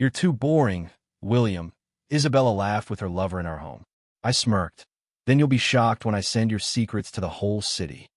"You're too boring, William." Isabella laughed with her lover in our home. I smirked. "Then you'll be shocked when I send your secrets to the whole city."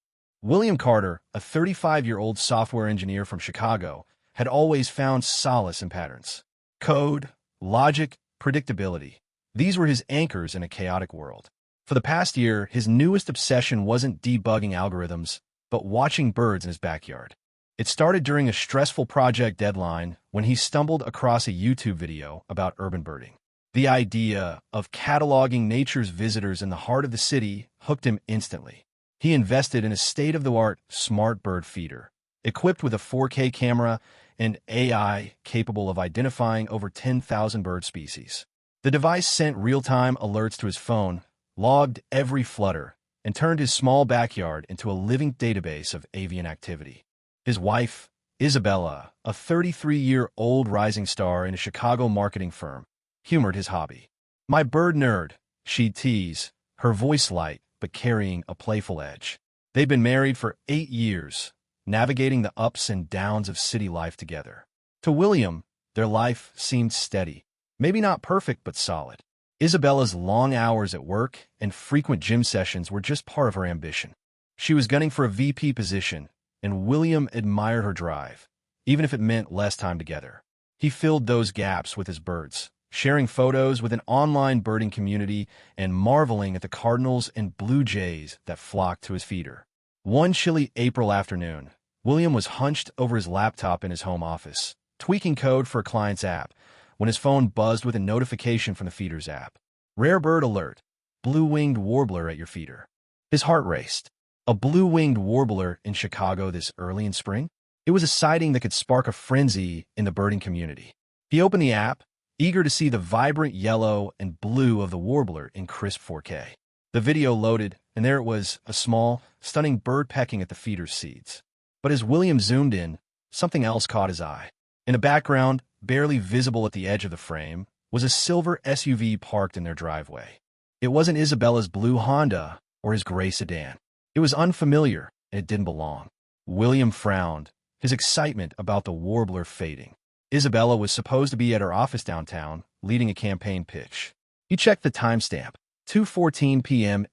William Carter, a 35-year-old software engineer from Chicago, had always found solace in patterns. Code, logic, predictability. These were his anchors in a chaotic world. For the past year, his newest obsession wasn't debugging algorithms, but watching birds in his backyard. It started during a stressful project deadline when he stumbled across a YouTube video about urban birding. The idea of cataloging nature's visitors in the heart of the city hooked him instantly. He invested in a state-of-the-art smart bird feeder, equipped with a 4K camera and AI capable of identifying over 10,000 bird species. The device sent real-time alerts to his phone, logged every flutter, and turned his small backyard into a living database of avian activity. His wife, Isabella, a 33-year-old rising star in a Chicago marketing firm, humored his hobby. "My bird nerd," she'd tease, her voice light but carrying a playful edge. They'd been married for 8 years, navigating the ups and downs of city life together. To William, their life seemed steady, maybe not perfect but solid. Isabella's long hours at work and frequent gym sessions were just part of her ambition. She was gunning for a VP position, and William admired her drive, even if it meant less time together. He filled those gaps with his birds, sharing photos with an online birding community and marveling at the cardinals and blue jays that flocked to his feeder. One chilly April afternoon, William was hunched over his laptop in his home office, tweaking code for a client's app, when his phone buzzed with a notification from the feeder's app. "Rare bird alert. Blue-winged warbler at your feeder." His heart raced. A blue-winged warbler in Chicago this early in spring? It was a sighting that could spark a frenzy in the birding community. He opened the app, eager to see the vibrant yellow and blue of the warbler in crisp 4K. The video loaded, and there it was, a small, stunning bird pecking at the feeder's seeds. But as William zoomed in, something else caught his eye. In the background, barely visible at the edge of the frame, was a silver SUV parked in their driveway. It wasn't Isabella's blue Honda or his gray sedan. It was unfamiliar, and it didn't belong. William frowned, his excitement about the warbler fading. Isabella was supposed to be at her office downtown, leading a campaign pitch. He checked the timestamp, 2:14 p.m.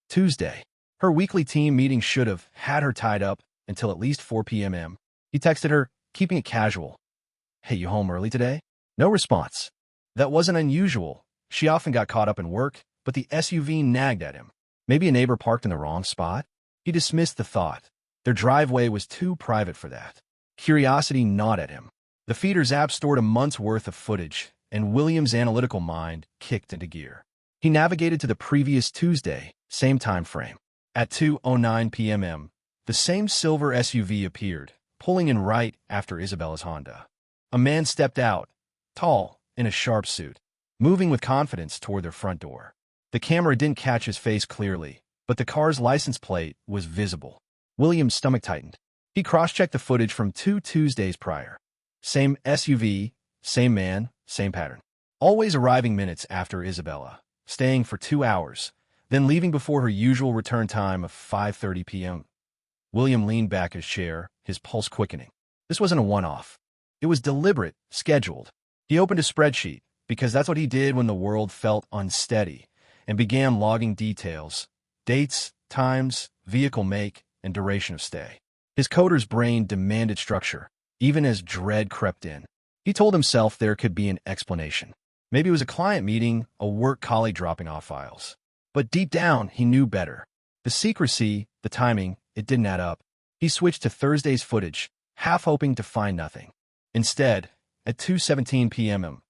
Tuesday. Her weekly team meeting should have had her tied up until at least 4 p.m. He texted her, keeping it casual. "Hey, you home early today?" No response. That wasn't unusual. She often got caught up in work, but the SUV nagged at him. Maybe a neighbor parked in the wrong spot? He dismissed the thought. Their driveway was too private for that. Curiosity gnawed at him. The feeder's app stored a month's worth of footage, and William's analytical mind kicked into gear. He navigated to the previous Tuesday, same time frame. At 2:09 p.m., the same silver SUV appeared, pulling in right after Isabella's Honda. A man stepped out, tall, in a sharp suit, moving with confidence toward their front door. The camera didn't catch his face clearly, but the car's license plate was visible. William's stomach tightened. He cross-checked the footage from 2 Tuesdays prior. Same SUV, same man, same pattern. Always arriving minutes after Isabella, staying for 2 hours, then leaving before her usual return time of 5:30 p.m. William leaned back in his chair, his pulse quickening. This wasn't a one-off. It was deliberate, scheduled. He opened a spreadsheet, because that's what he did when the world felt unsteady, and began logging details, dates, times, vehicle make, and duration of stay. His coder's brain demanded structure, even as dread crept in. He told himself there could be an explanation. Maybe it was a client meeting, a work colleague dropping off files. But deep down, he knew better. The secrecy, the timing, it didn't add up. He switched to Thursday's footage, half hoping to find nothing. Instead, at 2:17 p.m.,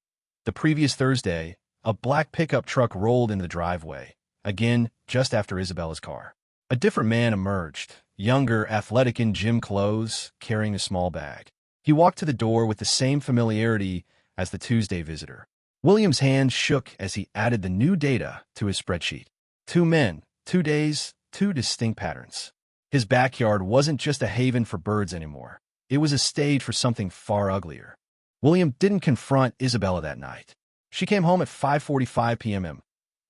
the previous Thursday, a black pickup truck rolled into the driveway, again just after Isabella's car. A different man emerged, younger, athletic in gym clothes, carrying a small bag. He walked to the door with the same familiarity as the Tuesday visitor. William's hand shook as he added the new data to his spreadsheet. 2 men, 2 days, 2 distinct patterns. His backyard wasn't just a haven for birds anymore. It was a stage for something far uglier. William didn't confront Isabella that night. She came home at 5:45 p.m.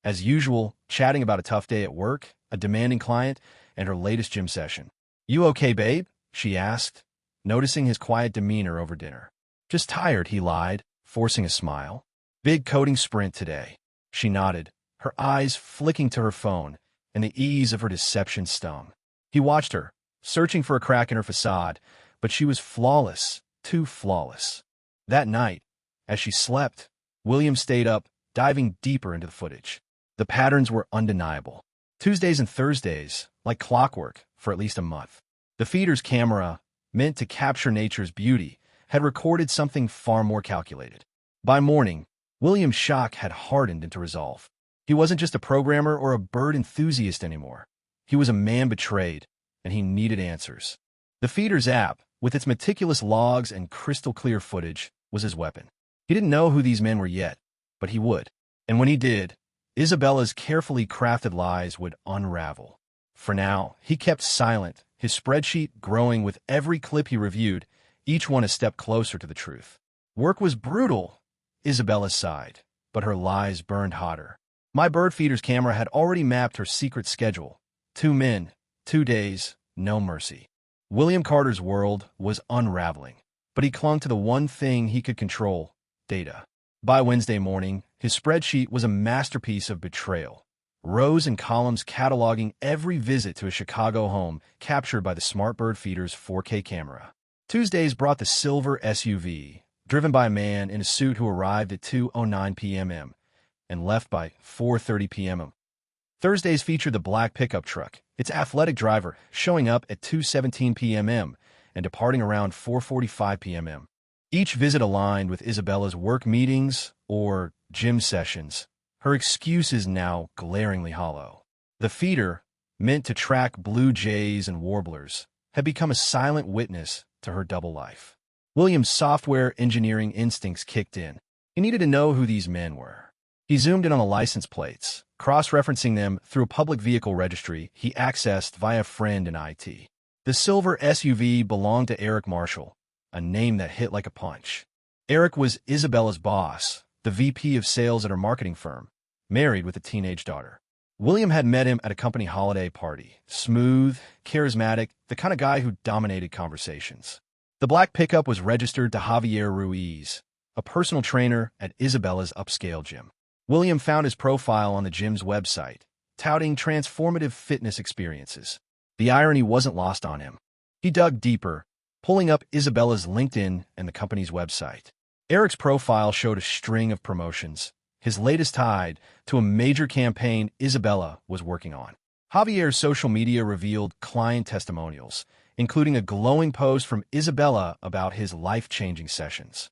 As usual, chatting about a tough day at work, a demanding client, and her latest gym session. "You okay, babe?" she asked, noticing his quiet demeanor over dinner. "Just tired," he lied, forcing a smile. Big coding sprint today. She nodded, her eyes flicking to her phone, and the ease of her deception stung. He watched her, searching for a crack in her facade, but she was flawless, too flawless. That night, as she slept, William stayed up, diving deeper into the footage. The patterns were undeniable. Tuesdays and Thursdays, like clockwork, for at least a month. The feeder's camera, meant to capture nature's beauty, had recorded something far more calculated. By morning, William's shock had hardened into resolve. He wasn't just a programmer or a bird enthusiast anymore. He was a man betrayed, and he needed answers. The feeder's app, with its meticulous logs and crystal-clear footage, was his weapon. He didn't know who these men were yet, but he would. And when he did, Isabella's carefully crafted lies would unravel. For now, he kept silent, his spreadsheet growing with every clip he reviewed, each one a step closer to the truth. Work was brutal, Isabella sighed, but her lies burned hotter. My bird feeder's camera had already mapped her secret schedule. 2 men, 2 days, no mercy. William Carter's world was unraveling, but he clung to the one thing he could control: data. By Wednesday morning, his spreadsheet was a masterpiece of betrayal. Rows and columns cataloging every visit to a Chicago home captured by the smart bird feeder's 4K camera. Tuesdays brought the silver SUV, driven by a man in a suit who arrived at 2:09 p.m. and left by 4:30 p.m. Thursdays featured the black pickup truck, its athletic driver showing up at 2:17 p.m. and departing around 4:45 p.m. Each visit aligned with Isabella's work meetings or gym sessions, her excuses now glaringly hollow. The feeder, meant to track blue jays and warblers, had become a silent witness to her double life. William's software engineering instincts kicked in. He needed to know who these men were. He zoomed in on the license plates, cross-referencing them through a public vehicle registry he accessed via a friend in IT. The silver SUV belonged to Eric Marshall, a name that hit like a punch. Eric was Isabella's boss, the VP of sales at her marketing firm, married with a teenage daughter. William had met him at a company holiday party. Smooth, charismatic, the kind of guy who dominated conversations. The black pickup was registered to Javier Ruiz, a personal trainer at Isabella's upscale gym. William found his profile on the gym's website, touting transformative fitness experiences. The irony wasn't lost on him. He dug deeper, pulling up Isabella's LinkedIn and the company's website. Eric's profile showed a string of promotions, his latest tied to a major campaign Isabella was working on. Javier's social media revealed client testimonials, including a glowing post from Isabella about his life-changing sessions.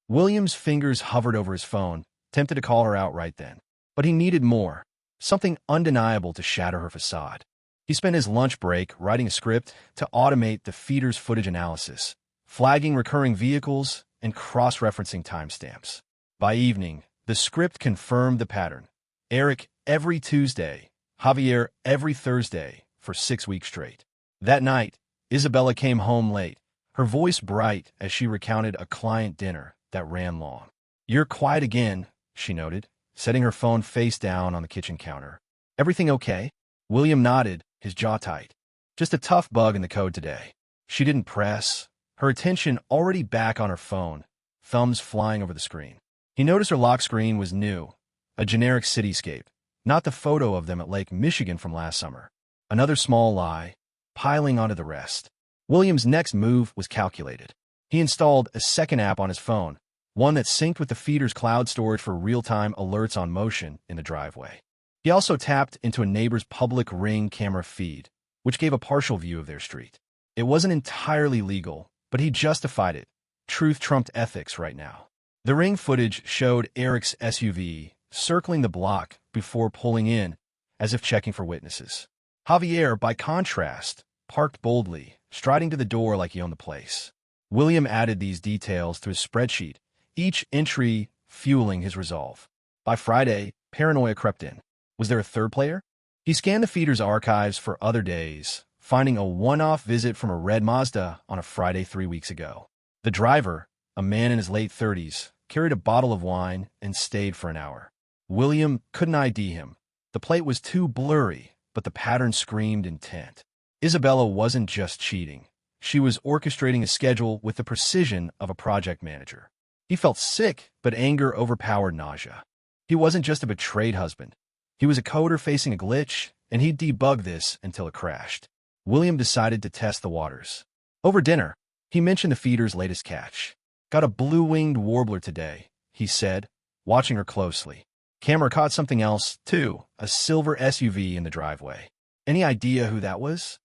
William's fingers hovered over his phone, tempted to call her out right then. But he needed more, something undeniable to shatter her facade. He spent his lunch break writing a script to automate the feeder's footage analysis, flagging recurring vehicles and cross-referencing timestamps. By evening, the script confirmed the pattern. Eric every Tuesday, Javier every Thursday for 6 weeks straight. That night, Isabella came home late, her voice bright as she recounted a client dinner that ran long. "You're quiet again," she noted, setting her phone face down on the kitchen counter. "Everything okay?" William nodded, his jaw tight. "Just a tough bug in the code today." She didn't press, her attention already back on her phone, thumbs flying over the screen. He noticed her lock screen was new, a generic cityscape, not the photo of them at Lake Michigan from last summer. Another small lie, piling onto the rest. William's next move was calculated. He installed a second app on his phone, one that synced with the feeder's cloud storage for real-time alerts on motion in the driveway. He also tapped into a neighbor's public Ring camera feed, which gave a partial view of their street. It wasn't entirely legal, but he justified it. Truth trumped ethics right now. The Ring footage showed Eric's SUV circling the block before pulling in, as if checking for witnesses. Javier, by contrast, parked boldly, striding to the door like he owned the place. William added these details to his spreadsheet, each entry fueling his resolve. By Friday, paranoia crept in. Was there a third player? He scanned the feeder's archives for other days, finding a one-off visit from a red Mazda on a Friday 3 weeks ago. The driver, a man in his late 30s, carried a bottle of wine and stayed for an hour. William couldn't ID him. The plate was too blurry, but the pattern screamed intent. Isabella wasn't just cheating. She was orchestrating a schedule with the precision of a project manager. He felt sick, but anger overpowered nausea. He wasn't just a betrayed husband. He was a coder facing a glitch, and he'd debug this until it crashed. William decided to test the waters. Over dinner, he mentioned the feeder's latest catch. "Got a blue-winged warbler today," he said, watching her closely. Camera caught something else, too, a silver SUV in the driveway. Any idea who that was?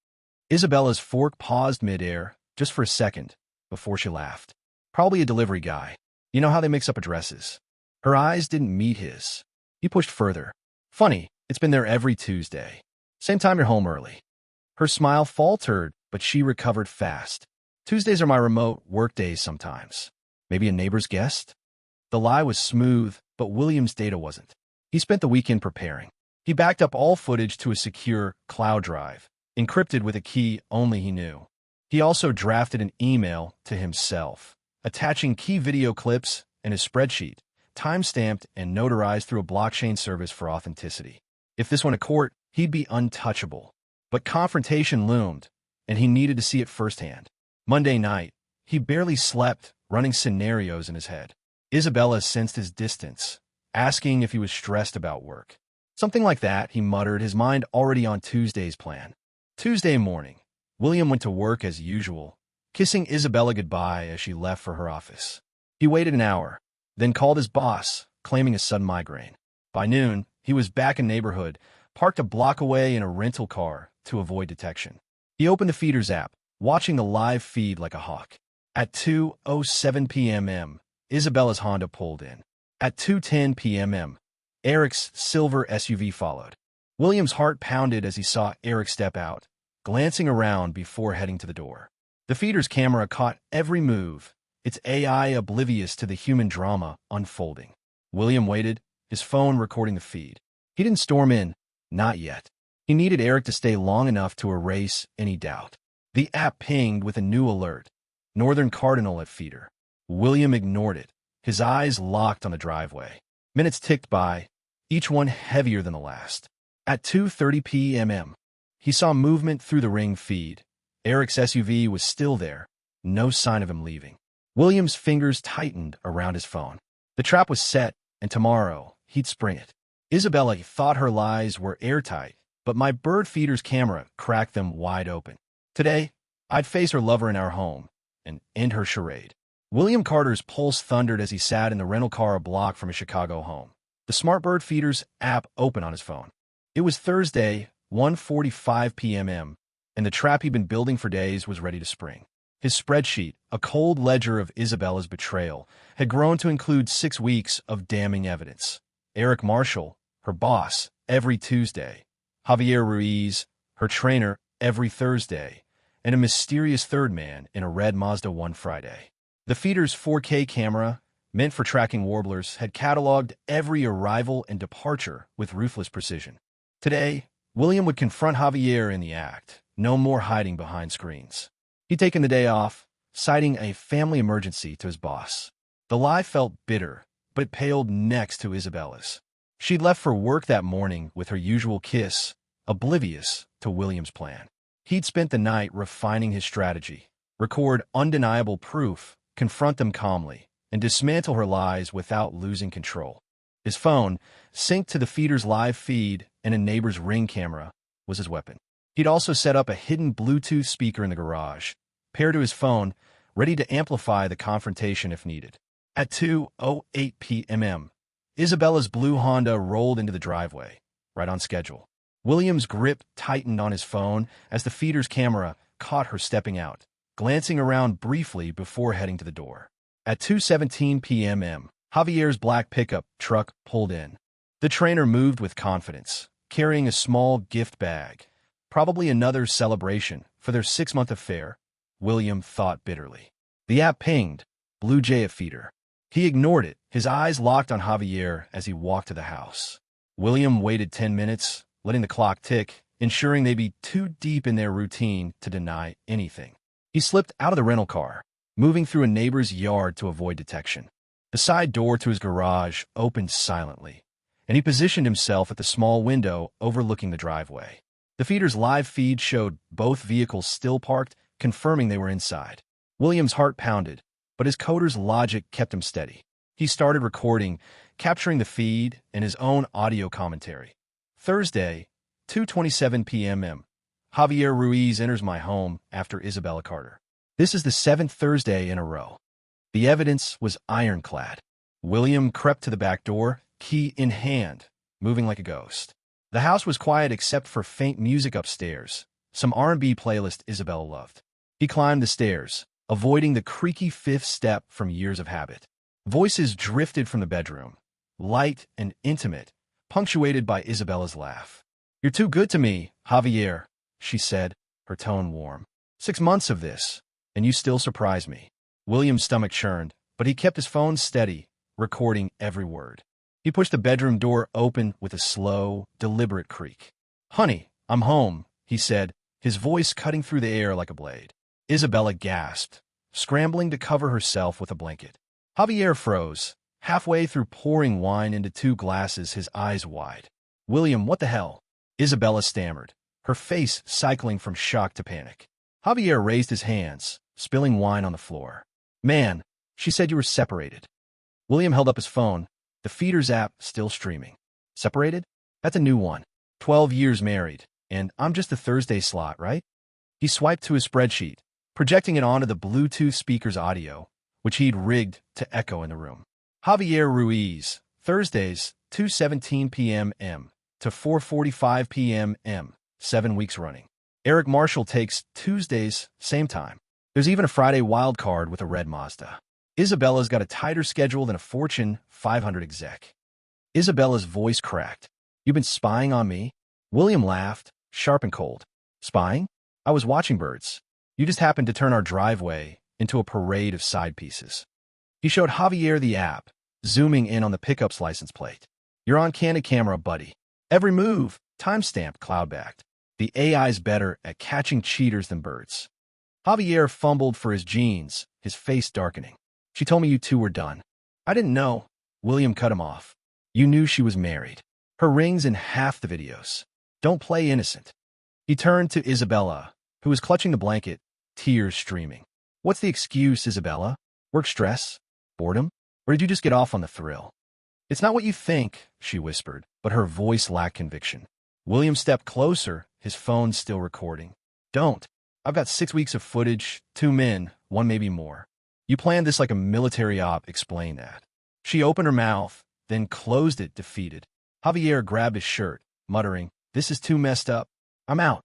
Isabella's fork paused midair, just for a second, before she laughed. "Probably a delivery guy. You know how they mix up addresses." Her eyes didn't meet his. He pushed further. "Funny, it's been there every Tuesday. Same time you're home early." Her smile faltered, but she recovered fast. "Tuesdays are my remote work days sometimes. Maybe a neighbor's guest?" The lie was smooth, but William's data wasn't. He spent the weekend preparing. He backed up all footage to a secure cloud drive, encrypted with a key only he knew. He also drafted an email to himself, attaching key video clips and his spreadsheet, time-stamped and notarized through a blockchain service for authenticity. If this went to court, he'd be untouchable. But confrontation loomed, and he needed to see it firsthand. Monday night, he barely slept, running scenarios in his head. Isabella sensed his distance, asking if he was stressed about work. "Something like that," he muttered, his mind already on Tuesday's plan. Tuesday morning, William went to work as usual, kissing Isabella goodbye as she left for her office. He waited an hour, then called his boss, claiming a sudden migraine. By noon, he was back in neighborhood, parked a block away in a rental car to avoid detection. He opened the feeder's app, watching the live feed like a hawk. At 2:07 p.m., Isabella's Honda pulled in. At 2:10 p.m., Eric's silver SUV followed. William's heart pounded as he saw Eric step out, glancing around before heading to the door. The feeder's camera caught every move, its AI oblivious to the human drama unfolding. William waited, his phone recording the feed. He didn't storm in, not yet. He needed Eric to stay long enough to erase any doubt. The app pinged with a new alert. Northern Cardinal at feeder. William ignored it, his eyes locked on the driveway. Minutes ticked by, each one heavier than the last. At 2:30 p.m., he saw movement through the Ring feed. Eric's SUV was still there, no sign of him leaving. William's fingers tightened around his phone. The trap was set, and tomorrow, he'd spring it. Isabella thought her lies were airtight, but my bird feeder's camera cracked them wide open. Today, I'd face her lover in our home and end her charade. William Carter's pulse thundered as he sat in the rental car a block from his Chicago home. The Smart Bird Feeder's app open on his phone. It was Thursday, 1:45 p.m., and the trap he'd been building for days was ready to spring. His spreadsheet, a cold ledger of Isabella's betrayal, had grown to include 6 weeks of damning evidence. Eric Marshall, her boss, every Tuesday. Javier Ruiz, her trainer, every Thursday. And a mysterious third man in a red Mazda 1 Friday. The feeder's 4K camera, meant for tracking warblers, had cataloged every arrival and departure with ruthless precision. Today, William would confront Javier in the act, no more hiding behind screens. He'd taken the day off, citing a family emergency to his boss. The lie felt bitter, but paled next to Isabella's. She'd left for work that morning with her usual kiss, oblivious to William's plan. He'd spent the night refining his strategy, record undeniable proof, confront them calmly, and dismantle her lies without losing control. His phone, synced to the feeder's live feed and a neighbor's Ring camera, was his weapon. He'd also set up a hidden Bluetooth speaker in the garage, paired to his phone, ready to amplify the confrontation if needed. At 2:08 p.m., Isabella's blue Honda rolled into the driveway, right on schedule. William's grip tightened on his phone as the feeder's camera caught her stepping out, glancing around briefly before heading to the door. At 2:17 p.m., Javier's black pickup truck pulled in. The trainer moved with confidence, carrying a small gift bag, probably another celebration for their 6-month affair, William thought bitterly. The app pinged, Blue Jay at feeder. He ignored it, his eyes locked on Javier as he walked to the house. William waited 10 minutes, letting the clock tick, ensuring they'd be too deep in their routine to deny anything. He slipped out of the rental car, moving through a neighbor's yard to avoid detection. The side door to his garage opened silently, and he positioned himself at the small window overlooking the driveway. The feeder's live feed showed both vehicles still parked, confirming they were inside. William's heart pounded, but his coder's logic kept him steady. He started recording, capturing the feed and his own audio commentary. Thursday, 2:27 p.m. Javier Ruiz enters my home after Isabella Carter. This is the 7th Thursday in a row. The evidence was ironclad. William crept to the back door, key in hand, moving like a ghost. The house was quiet except for faint music upstairs, some R&B playlist Isabella loved. He climbed the stairs, avoiding the creaky fifth step from years of habit. Voices drifted from the bedroom, light and intimate, punctuated by Isabella's laugh. "You're too good to me, Javier," she said, her tone warm. 6 months of this, and you still surprise me." William's stomach churned, but he kept his phone steady, recording every word. He pushed the bedroom door open with a slow, deliberate creak. "Honey, I'm home," he said, his voice cutting through the air like a blade. Isabella gasped, scrambling to cover herself with a blanket. Javier froze, halfway through pouring wine into 2 glasses, his eyes wide. "William, what the hell?" Isabella stammered, her face cycling from shock to panic. Javier raised his hands, spilling wine on the floor. "Man, she said you were separated." William held up his phone, the Feeders app still streaming. "Separated? That's a new one. 12 years married, and I'm just a Thursday slot, right?" He swiped to his spreadsheet, projecting it onto the Bluetooth speaker's audio, which he'd rigged to echo in the room. Javier Ruiz, Thursdays, 2:17 p.m. to 4:45 p.m. 7 weeks running. Eric Marshall takes Tuesdays, same time. There's even a Friday wild card with a red Mazda. Isabella's got a tighter schedule than a Fortune 500 exec. Isabella's voice cracked. "You've been spying on me?" William laughed, sharp and cold. "Spying? I was watching birds. You just happened to turn our driveway into a parade of side pieces." He showed Javier the app, zooming in on the pickup's license plate. "You're on candid camera, buddy. Every move, timestamped, cloud-backed. The AI's better at catching cheaters than birds." Javier fumbled for his jeans, his face darkening. "She told me you two were done." "I didn't know." William cut him off. "You knew she was married. Her ring's in half the videos. Don't play innocent." He turned to Isabella, who was clutching the blanket, tears streaming. "What's the excuse, Isabella? Work stress? Boredom? Or did you just get off on the thrill?" "It's not what you think," she whispered, but her voice lacked conviction. William stepped closer, his phone still recording. "Don't. I've got 6 weeks of footage, 2 men, 1 maybe more. You planned this like a military op, explain that." She opened her mouth, then closed it, defeated. Javier grabbed his shirt, muttering, "This is too messed up. I'm out."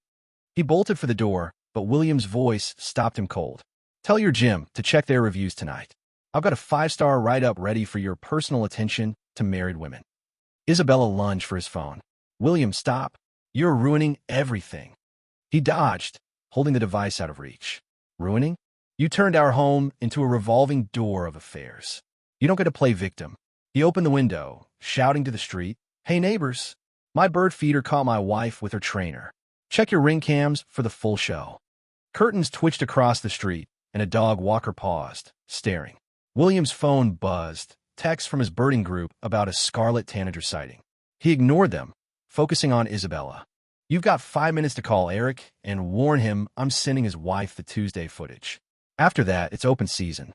He bolted for the door, but William's voice stopped him cold. "Tell your gym to check their reviews tonight. I've got a 5-star write-up ready for your personal attention to married women." Isabella lunged for his phone. "William, stop. You're ruining everything." He dodged, holding the device out of reach. "Ruining? You turned our home into a revolving door of affairs. You don't get to play victim." He opened the window, shouting to the street, "Hey neighbors, my bird feeder caught my wife with her trainer. Check your ring cams for the full show." Curtains twitched across the street, and a dog walker paused, staring. William's phone buzzed, texts from his birding group about a scarlet tanager sighting. He ignored them, focusing on Isabella. "You've got 5 minutes to call Eric and warn him I'm sending his wife the Tuesday footage. After that, it's open season."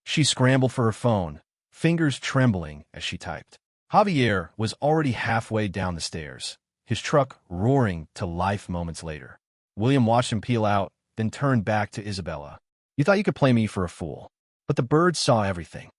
She scrambled for her phone, fingers trembling as she typed. Javier was already halfway down the stairs, his truck roaring to life moments later. William watched him peel out, then turned back to Isabella. "You thought you could play me for a fool, but the birds saw everything."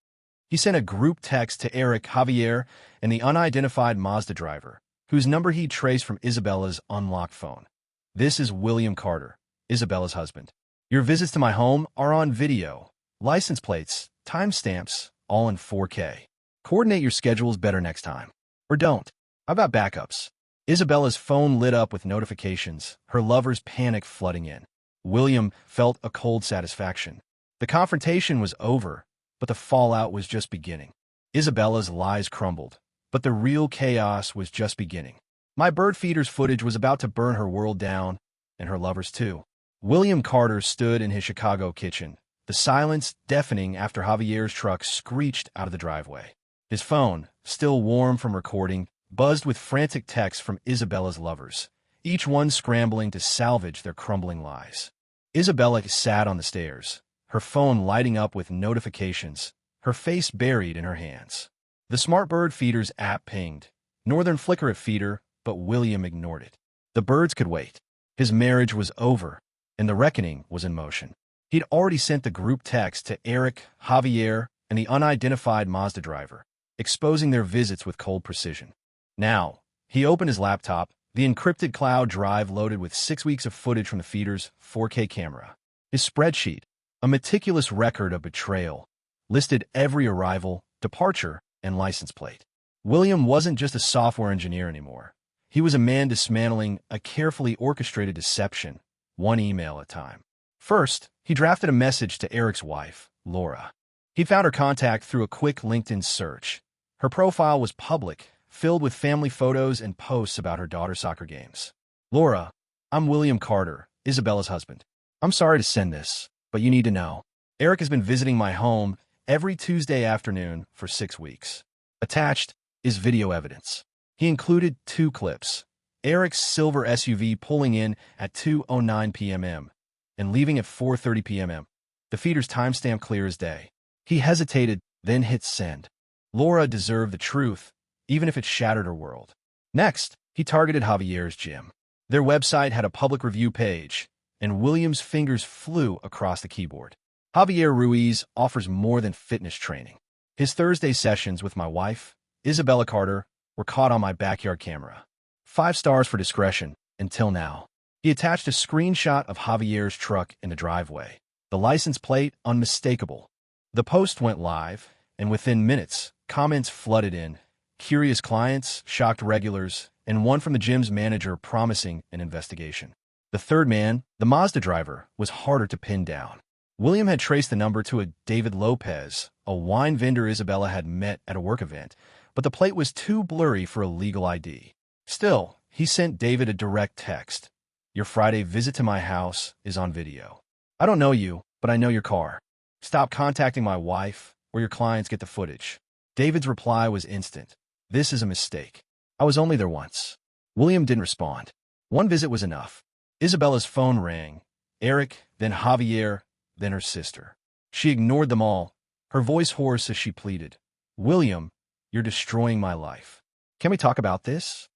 He sent a group text to Eric, Javier, and the unidentified Mazda driver, whose number he'd traced from Isabella's unlocked phone. "This is William Carter, Isabella's husband. Your visits to my home are on video, license plates, timestamps, all in 4K. Coordinate your schedules better next time. Or don't. I've got backups." Isabella's phone lit up with notifications, her lover's panic flooding in. William felt a cold satisfaction. The confrontation was over, but the fallout was just beginning. Isabella's lies crumbled, but the real chaos was just beginning. My bird feeder's footage was about to burn her world down, and her lover's too. William Carter stood in his Chicago kitchen, the silence deafening after Javier's truck screeched out of the driveway. His phone, still warm from recording, buzzed with frantic texts from Isabella's lovers, each one scrambling to salvage their crumbling lies. Isabella sat on the stairs, her phone lighting up with notifications, her face buried in her hands. The smart bird feeder's app pinged. Northern Flicker at feeder, but William ignored it. The birds could wait. His marriage was over, and the reckoning was in motion. He'd already sent the group text to Eric, Javier, and the unidentified Mazda driver, exposing their visits with cold precision. Now, he opened his laptop, the encrypted cloud drive loaded with 6 weeks of footage from the feeder's 4K camera. His spreadsheet, a meticulous record of betrayal, listed every arrival, departure, and license plate. William wasn't just a software engineer anymore. He was a man dismantling a carefully orchestrated deception, one email at a time. First, he drafted a message to Eric's wife, Laura. He found her contact through a quick LinkedIn search. Her profile was public, filled with family photos and posts about her daughter's soccer games. Laura, I'm William Carter, Isabella's husband. I'm sorry to send this, but you need to know. Eric has been visiting my home every Tuesday afternoon for 6 weeks. Attached is video evidence. He included 2 clips. Eric's silver SUV pulling in at 2:09 p.m. and leaving at 4:30 p.m. The feeder's timestamp clear as day. He hesitated, then hit send. Laura deserved the truth, even if it shattered her world. Next, he targeted Javier's gym. Their website had a public review page, and William's fingers flew across the keyboard. Javier Ruiz offers more than fitness training. His Thursday sessions with my wife, Isabella Carter, were caught on my backyard camera. 5 stars for discretion, until now. He attached a screenshot of Javier's truck in the driveway. The license plate unmistakable. The post went live, and within minutes, comments flooded in. Curious clients, shocked regulars, and one from the gym's manager promising an investigation. The third man, the Mazda driver, was harder to pin down. William had traced the number to a David Lopez, a wine vendor Isabella had met at a work event, but the plate was too blurry for a legal ID. Still, he sent David a direct text. Your Friday visit to my house is on video. I don't know you, but I know your car. Stop contacting my wife, or your clients get the footage. David's reply was instant. This is a mistake. I was only there once. William didn't respond. One visit was enough. Isabella's phone rang. Eric, then Javier, then her sister. She ignored them all, her voice hoarse as she pleaded. William, you're destroying my life. Can we talk about this?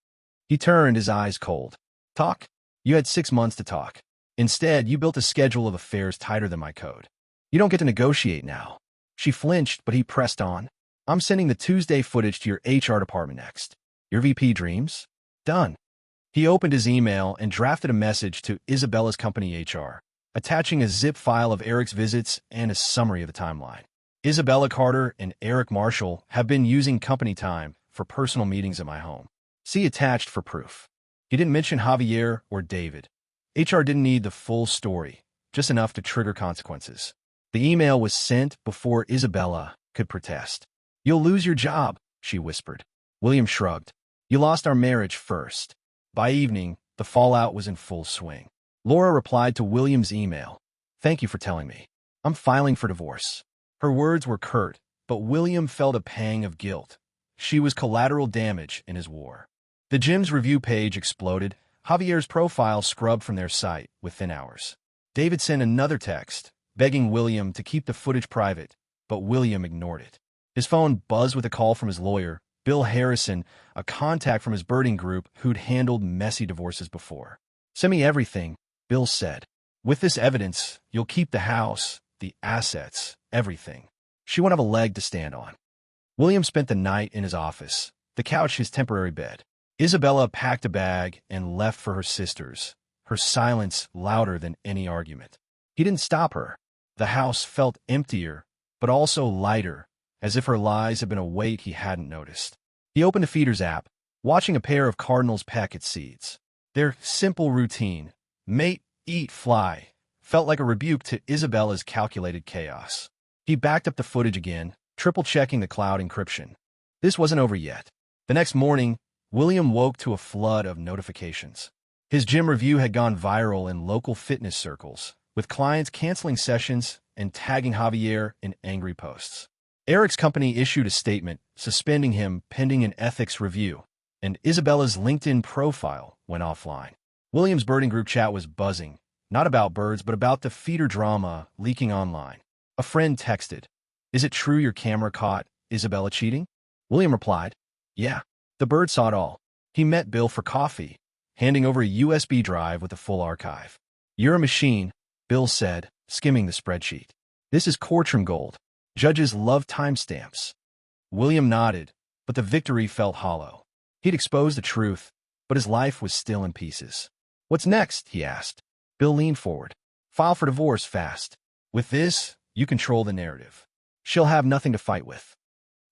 He turned, his eyes cold. Talk? You had 6 months to talk. Instead, you built a schedule of affairs tighter than my code. You don't get to negotiate now. She flinched, but he pressed on. I'm sending the Tuesday footage to your HR department next. Your VP dreams? Done. He opened his email and drafted a message to Isabella's company HR, attaching a zip file of Eric's visits and a summary of the timeline. Isabella Carter and Eric Marshall have been using company time for personal meetings at my home. See attached for proof. He didn't mention Javier or David. HR didn't need the full story, just enough to trigger consequences. The email was sent before Isabella could protest. You'll lose your job, she whispered. William shrugged. You lost our marriage first. By evening, the fallout was in full swing. Laura replied to William's email. Thank you for telling me. I'm filing for divorce. Her words were curt, but William felt a pang of guilt. She was collateral damage in his war. The gym's review page exploded, Javier's profile scrubbed from their site within hours. David sent another text, begging William to keep the footage private, but William ignored it. His phone buzzed with a call from his lawyer, Bill Harrison, a contact from his birding group who'd handled messy divorces before. Send me everything, Bill said. With this evidence, you'll keep the house, the assets, everything. She won't have a leg to stand on. William spent the night in his office, the couch his temporary bed. Isabella packed a bag and left for her sisters, her silence louder than any argument. He didn't stop her. The house felt emptier, but also lighter, as if her lies had been a weight he hadn't noticed. He opened the Feeders app, watching a pair of cardinals peck at seeds. Their simple routine, mate, eat, fly, felt like a rebuke to Isabella's calculated chaos. He backed up the footage again, triple-checking the cloud encryption. This wasn't over yet. The next morning, William woke to a flood of notifications. His gym review had gone viral in local fitness circles, with clients canceling sessions and tagging Javier in angry posts. Eric's company issued a statement suspending him pending an ethics review, and Isabella's LinkedIn profile went offline. William's birding group chat was buzzing, not about birds, but about the feeder drama leaking online. A friend texted, "Is it true your camera caught Isabella cheating?" William replied, "Yeah." The bird saw it all. He met Bill for coffee, handing over a USB drive with a full archive. "You're a machine," Bill said, skimming the spreadsheet. "This is courtroom gold. Judges love timestamps." William nodded, but the victory felt hollow. He'd exposed the truth, but his life was still in pieces. "What's next?" he asked. Bill leaned forward. "File for divorce fast. With this, you control the narrative. She'll have nothing to fight with."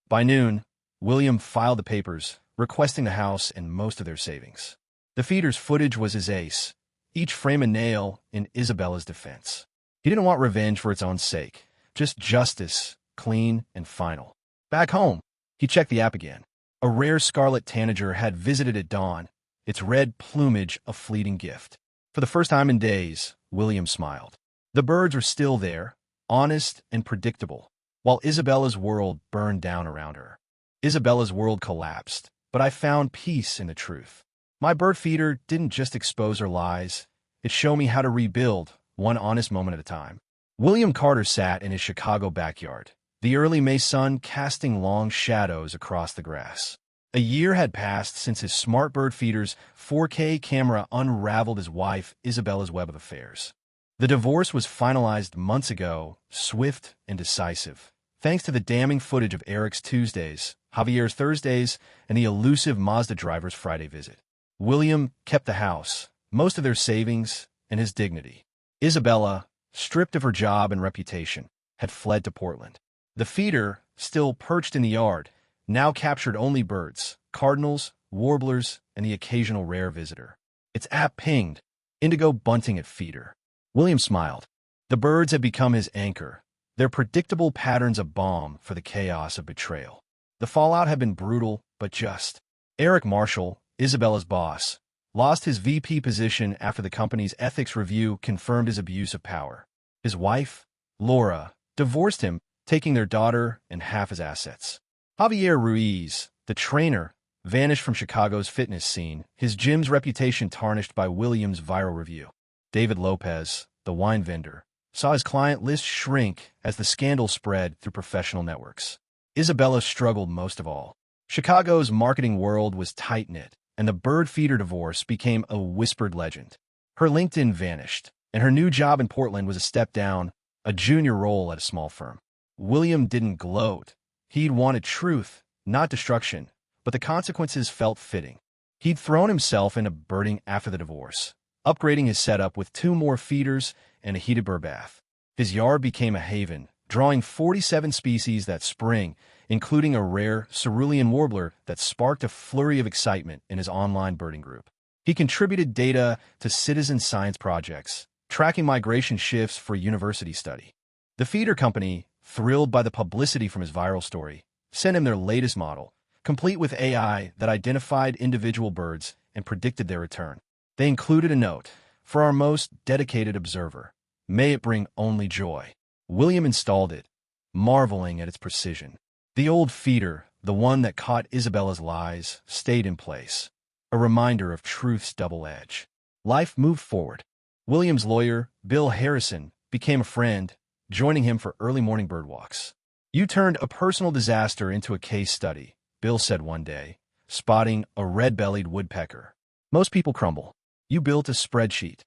By noon, William filed the papers, requesting the house and most of their savings. The feeder's footage was his ace, each frame a nail in Isabella's defense. He didn't want revenge for its own sake, just justice, clean and final. Back home, he checked the app again. A rare scarlet tanager had visited at dawn, its red plumage a fleeting gift. For the first time in days, William smiled. The birds were still there, honest and predictable, while Isabella's world burned down around her. Isabella's world collapsed, but I found peace in the truth. My bird feeder didn't just expose her lies, it showed me how to rebuild, one honest moment at a time. William Carter sat in his Chicago backyard, the early May sun casting long shadows across the grass. A year had passed since his smart bird feeder's 4K camera unraveled his wife Isabella's web of affairs. The divorce was finalized months ago, swift and decisive, thanks to the damning footage of Eric's Tuesdays, Javier's Thursdays, and the elusive Mazda driver's Friday visit. William kept the house, most of their savings, and his dignity. Isabella, stripped of her job and reputation, had fled to Portland. The feeder, still perched in the yard, now captured only birds, cardinals, warblers, and the occasional rare visitor. Its app pinged, indigo bunting at feeder. William smiled. The birds had become his anchor, their predictable patterns of balm for the chaos of betrayal. The fallout had been brutal, but just. Eric Marshall, Isabella's boss, lost his VP position after the company's ethics review confirmed his abuse of power. His wife, Laura, divorced him, taking their daughter and half his assets. Javier Ruiz, the trainer, vanished from Chicago's fitness scene, his gym's reputation tarnished by Williams' viral review. David Lopez, the wine vendor, saw his client list shrink as the scandal spread through professional networks. Isabella struggled most of all. Chicago's marketing world was tight-knit, and the bird feeder divorce became a whispered legend. Her LinkedIn vanished, and her new job in Portland was a step down, a junior role at a small firm. William didn't gloat. He'd wanted truth, not destruction, but the consequences felt fitting. He'd thrown himself into birding after the divorce, upgrading his setup with 2 more feeders and a heated bird bath. His yard became a haven, drawing 47 species that spring, including a rare cerulean warbler that sparked a flurry of excitement in his online birding group. He contributed data to citizen science projects, tracking migration shifts for a university study. The feeder company, thrilled by the publicity from his viral story, sent him their latest model, complete with AI that identified individual birds and predicted their return. They included a note, "For our most dedicated observer, may it bring only joy." William installed it, marveling at its precision. The old feeder, the one that caught Isabella's lies, stayed in place, a reminder of truth's double edge. Life moved forward. William's lawyer, Bill Harrison, became a friend, joining him for early morning bird walks. "You turned a personal disaster into a case study," Bill said one day, spotting a red-bellied woodpecker. "Most people crumble. You built a spreadsheet."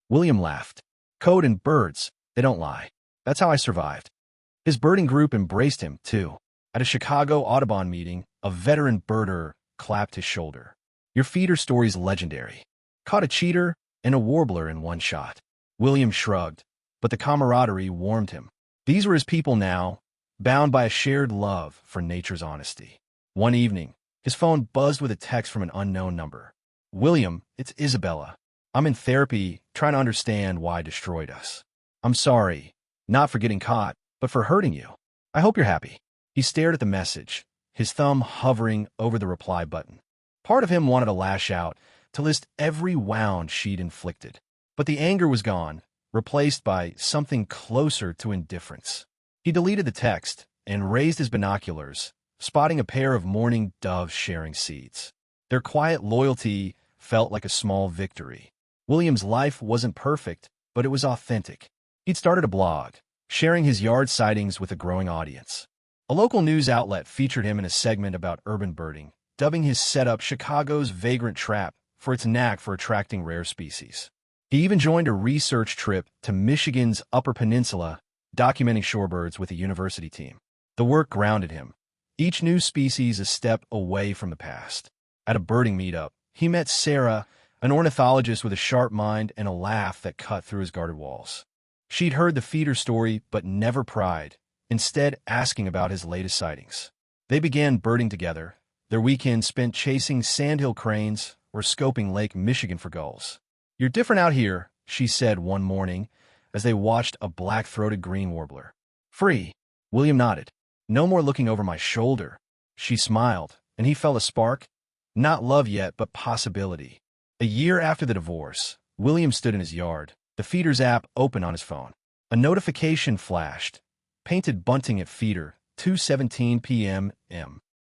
William laughed. "Code and birds, they don't lie. That's how I survived." His birding group embraced him, too. At a Chicago Audubon meeting, a veteran birder clapped his shoulder. "Your feeder story's legendary. Caught a cheater and a warbler in one shot." William shrugged, but the camaraderie warmed him. These were his people now, bound by a shared love for nature's honesty. One evening, his phone buzzed with a text from an unknown number. "William, it's Isabella. I'm in therapy trying to understand why I destroyed us. I'm sorry, not for getting caught, but for hurting you. I hope you're happy." He stared at the message, his thumb hovering over the reply button. Part of him wanted to lash out, to list every wound she'd inflicted. But the anger was gone, replaced by something closer to indifference. He deleted the text and raised his binoculars, spotting a pair of mourning doves sharing seeds. Their quiet loyalty felt like a small victory. William's life wasn't perfect, but it was authentic. He'd started a blog, sharing his yard sightings with a growing audience. A local news outlet featured him in a segment about urban birding, dubbing his setup Chicago's vagrant trap for its knack for attracting rare species. He even joined a research trip to Michigan's Upper Peninsula, documenting shorebirds with a university team. The work grounded him, each new species a step away from the past. At a birding meetup, he met Sarah, an ornithologist with a sharp mind and a laugh that cut through his guarded walls. She'd heard the feeder story but never pried, instead asking about his latest sightings. They began birding together, their weekends spent chasing sandhill cranes or scoping Lake Michigan for gulls. "You're different out here," she said one morning as they watched a black-throated green warbler. "Free." William nodded. "No more looking over my shoulder." She smiled, and he felt a spark. Not love yet, but possibility. A year after the divorce, William stood in his yard, the feeders app open on his phone. A notification flashed. Painted bunting at feeder, 2:17 p.m.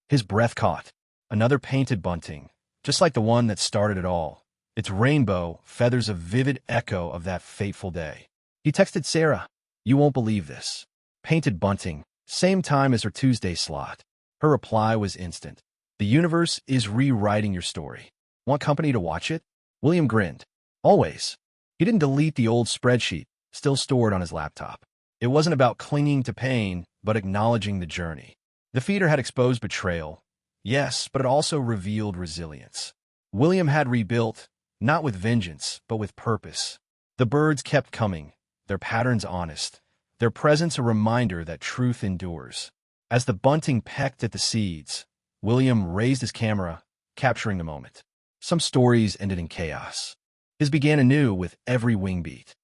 His breath caught. Another painted bunting, just like the one that started it all. Its rainbow feathers a vivid echo of that fateful day. He texted Sarah, "You won't believe this." Painted bunting, same time as her Tuesday slot. Her reply was instant. "The universe is rewriting your story. Want company to watch it?" William grinned. Always. He didn't delete the old spreadsheet, still stored on his laptop. It wasn't about clinging to pain, but acknowledging the journey. The feeder had exposed betrayal, yes, but it also revealed resilience. William had rebuilt, not with vengeance, but with purpose. The birds kept coming, their patterns honest, their presence a reminder that truth endures. As the bunting pecked at the seeds, William raised his camera, capturing the moment. Some stories ended in chaos. His began anew with every wing beat.